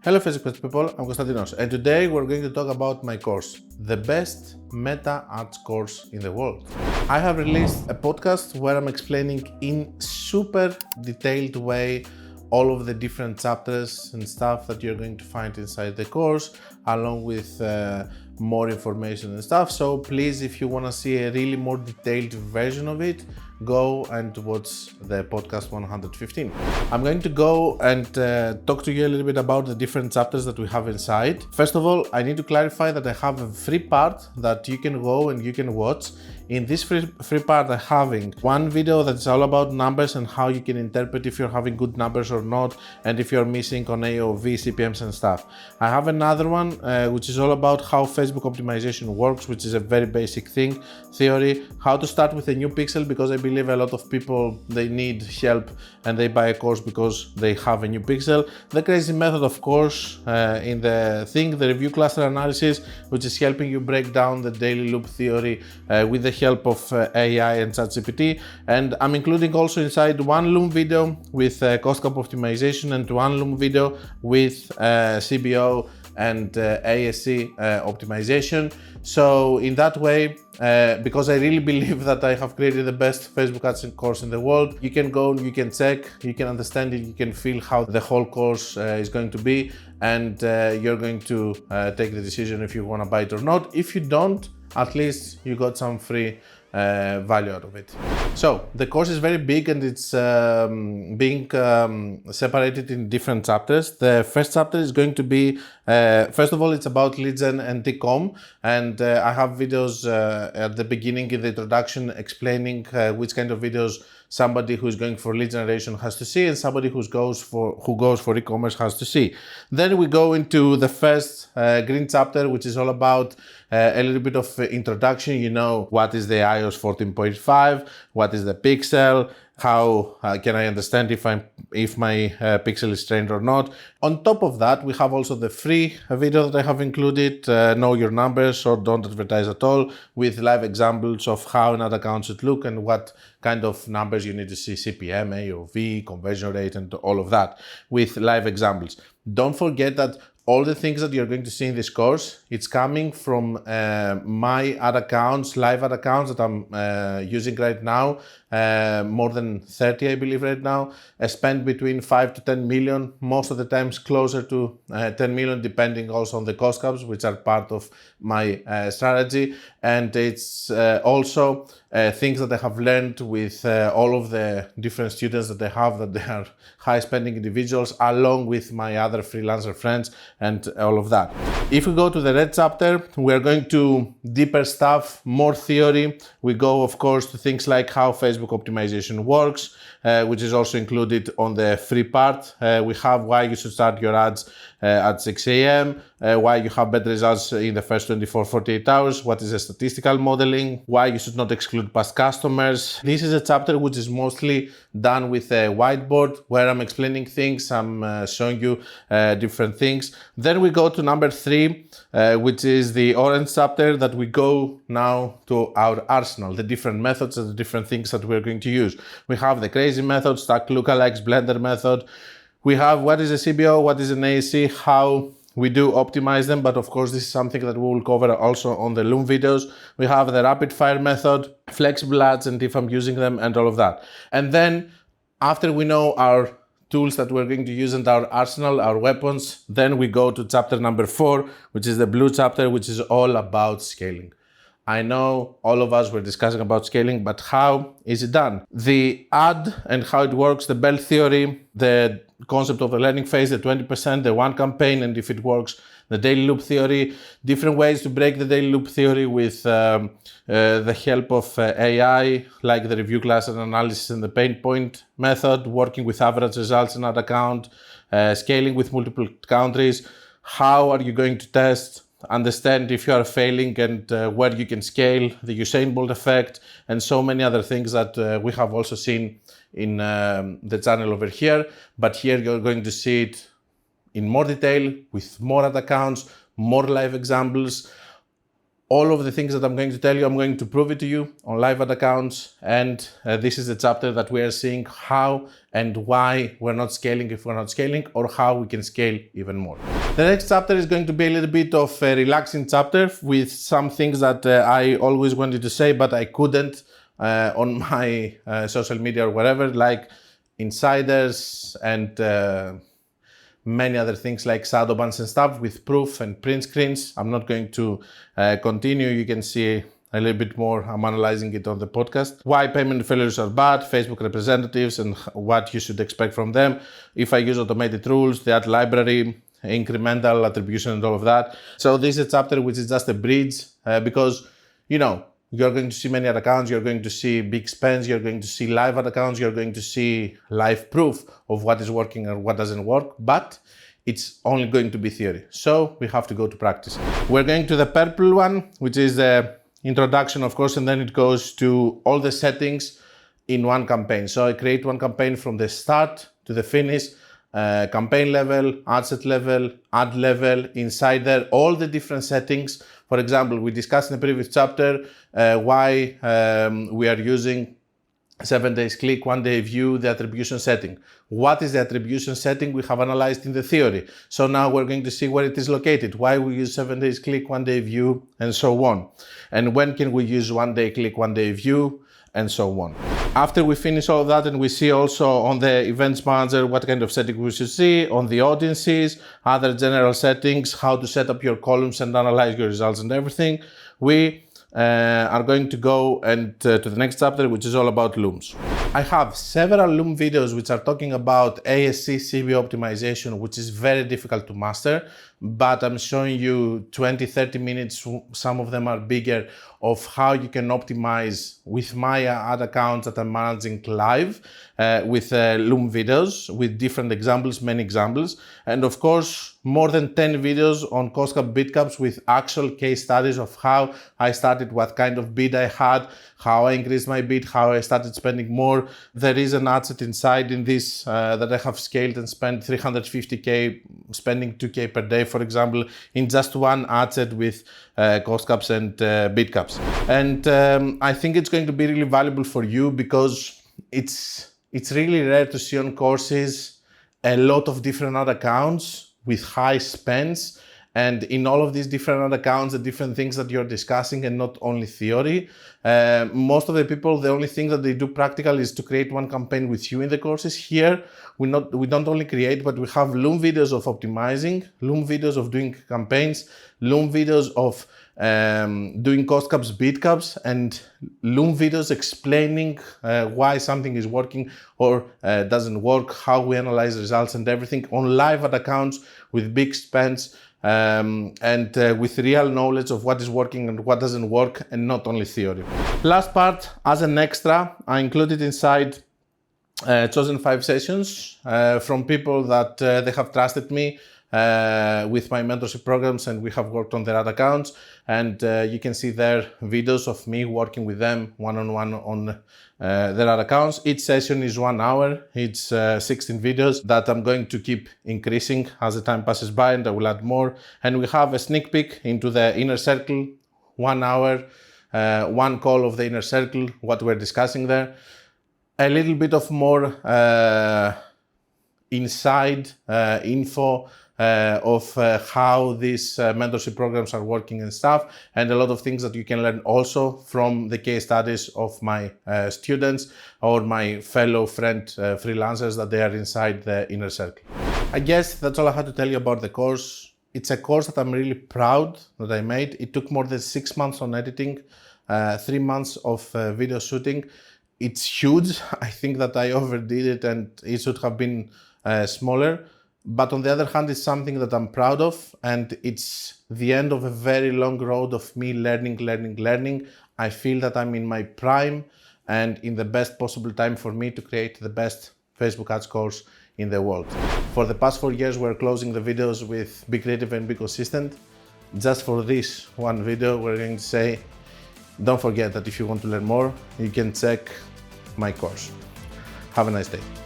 Hello Facebook people, I'm Konstantinos, and today we're going to talk about my course, the best meta arts course in the world. I have released a podcast where I'm explaining in super detailed way all of the different chapters and stuff that you're going to find inside the course, along with more information and stuff. So please, if you want to see a really more detailed version of it, go and watch the podcast 115. I'm going to go and talk to you a little bit about the different chapters that we have inside. First of all, I need to clarify that I have a free part that you can go and you can watch. In this free part, I'm having one video that's all about numbers and how you can interpret if you're having good numbers or not, and if you're missing on AOV, CPMs and stuff. I have another one which is all about how Facebook optimization works, which is a very basic theory, how to start with a new pixel, because I believe a lot of people, they need help and they buy a course because they have a new pixel. The crazy method, of course, in the review cluster analysis, which is helping you break down the daily loop theory with the help of AI and ChatGPT. And I'm including also inside one loom video with cost cap optimization and one loom video with CBO and ASC optimization. So in that way, because I really believe that I have created the best Facebook ads course in the world, you can go, you can check, you can understand it, you can feel how the whole course is going to be, and you're going to take the decision if you want to buy it or not. If you don't, at least you got some free value out of it. So the course is very big and it's being separated in different chapters. The first chapter is going to be, first of all, it's about lead gen and e-com, and I have videos at the beginning in the introduction explaining which kind of videos somebody who's going for lead generation has to see and somebody who goes for e-commerce has to see. Then we go into the first green chapter, which is all about a little bit of introduction. You know, what is the iOS 14.5, what is the pixel, how can I understand if my pixel is trained or not. On top of that, we have also the free video that I have included, know your numbers or don't advertise at all, with live examples of how an ad account should look and what kind of numbers you need to see, CPM, AOV, conversion rate, and all of that, with live examples. Don't forget that all the things that you're going to see in this course, it's coming from my ad accounts, live ad accounts that I'm using right now, more than 30, I believe right now. I spend between 5 to 10 million, most of the times closer to 10 million, depending also on the cost caps, which are part of my strategy. And it's also things that I have learned with all of the different students that I have, that they are high spending individuals, along with my other freelancer friends and all of that. If we go to the red chapter, we're going to deeper stuff, more theory. We go, of course, to things like how Facebook optimization works, which is also included on the free part. We have why you should start your ads at 6 a.m., why you have better results in the first 24-48 hours, what is the statistical modeling, why you should not exclude past customers. This is a chapter which is mostly done with a whiteboard where I'm explaining things, I'm showing you different things. Then we go to number 3, which is the orange chapter, that we go now to our arsenal, the different methods and the different things that we're going to use. We have the crazy method, stack lookalikes, blender method. We have what is a CBO, what is an ASC, how we do optimize them, but of course this is something that we will cover also on the Loom videos. We have the rapid fire method, flexible ads, and if I'm using them, and all of that. And then after we know our tools that we're going to use and our arsenal, our weapons, then we go to chapter number 4, which is the blue chapter, which is all about scaling. I know all of us were discussing about scaling, but how is it done? The ad and how it works, the bell theory, the concept of the learning phase, the 20%, the one campaign, and if it works, the daily loop theory, different ways to break the daily loop theory with the help of AI, like the review cluster analysis and the pain point method, working with average results in ad account, scaling with multiple countries. How are you going to test? Understand if you are failing and where you can scale, the Usain Bolt effect, and so many other things that we have also seen in the channel over here. But here you're going to see it in more detail with more ad accounts, more live examples, All of the things that I'm going to tell you, I'm going to prove it to you on live ad accounts. And this is the chapter that we are seeing how and why we're not scaling if we're not scaling, or how we can scale even more. The next chapter is going to be a little bit of a relaxing chapter with some things that I always wanted to say, but I couldn't on my social media or whatever, like insiders and many other things like shadow bans and stuff with proof and print screens. I'm not going to continue. You can see a little bit more. I'm analyzing it on the podcast. Why payment failures are bad, Facebook representatives and what you should expect from them. If I use automated rules, the ad library, incremental attribution and all of that. So this is a chapter which is just a bridge because, you know, you're going to see many ad accounts, you're going to see big spends, you're going to see live ad accounts, you're going to see live proof of what is working and what doesn't work, but it's only going to be theory. So we have to go to practice. We're going to the purple one, which is the introduction, of course, and then it goes to all the settings in one campaign. So I create one campaign from the start to the finish, campaign level, ad set level, ad level, inside there, all the different settings. For example, we discussed in the previous chapter why we are using 7 days click, 1 day view, the attribution setting. What is the attribution setting? We have analyzed in the theory. So now we're going to see where it is located, why we use 7 days click, 1 day view, and so on. And when can we use 1 day click, 1 day view, and so on. After we finish all of that, and we see also on the events manager what kind of setting we should see, on the audiences, other general settings, how to set up your columns and analyze your results and everything, we are going to go and to the next chapter, which is all about looms. I have several loom videos which are talking about ASC CV optimization, which is very difficult to master, but I'm showing you 20-30 minutes, some of them are bigger, of how you can optimize with my ad accounts that I'm managing live with loom videos with different examples, many examples, and of course more than 10 videos on cost cap, bid caps with actual case studies of how I started, what kind of bid I had, how I increased my bid, how I started spending more. There is an asset inside in this that I have scaled and spent 350K, spending 2K per day, for example, in just one asset with cost caps and bid caps. And I think it's going to be really valuable for you because it's really rare to see on courses a lot of different ad accounts with high spends, and in all of these different ad accounts, the different things that you're discussing and not only theory. Most of the people, the only thing that they do practical is to create one campaign with you in the courses. Here, we don't only create, but we have Loom videos of optimizing, Loom videos of doing campaigns, Loom videos of doing cost caps, bid caps, and Loom videos explaining why something is working or doesn't work, how we analyze results and everything on live ad accounts with big spends and with real knowledge of what is working and what doesn't work, and not only theory. Last part, as an extra, I included inside chosen 5 sessions from people that they have trusted me with my mentorship programs, and we have worked on their ad accounts, and you can see their videos of me working with them one-on-one on their ad accounts. Each session is 1 hour. It's 16 videos that I'm going to keep increasing as the time passes by, and I will add more. And we have a sneak peek into the inner circle, 1 hour, one call of the inner circle, what we're discussing there. A little bit of more inside info of how these mentorship programs are working and stuff, and a lot of things that you can learn also from the case studies of my students or my fellow freelancers that they are inside the inner circle. I guess that's all I had to tell you about the course. It's a course that I'm really proud that I made. It took more than 6 months on editing, 3 months of video shooting. It's huge. I think that I overdid it and it should have been smaller. But on the other hand, it's something that I'm proud of, and it's the end of a very long road of me learning. I feel that I'm in my prime and in the best possible time for me to create the best Facebook ads course in the world. For the past 4 years, we're closing the videos with Be Creative and Be Consistent. Just for this one video, we're going to say, don't forget that if you want to learn more, you can check my course. Have a nice day.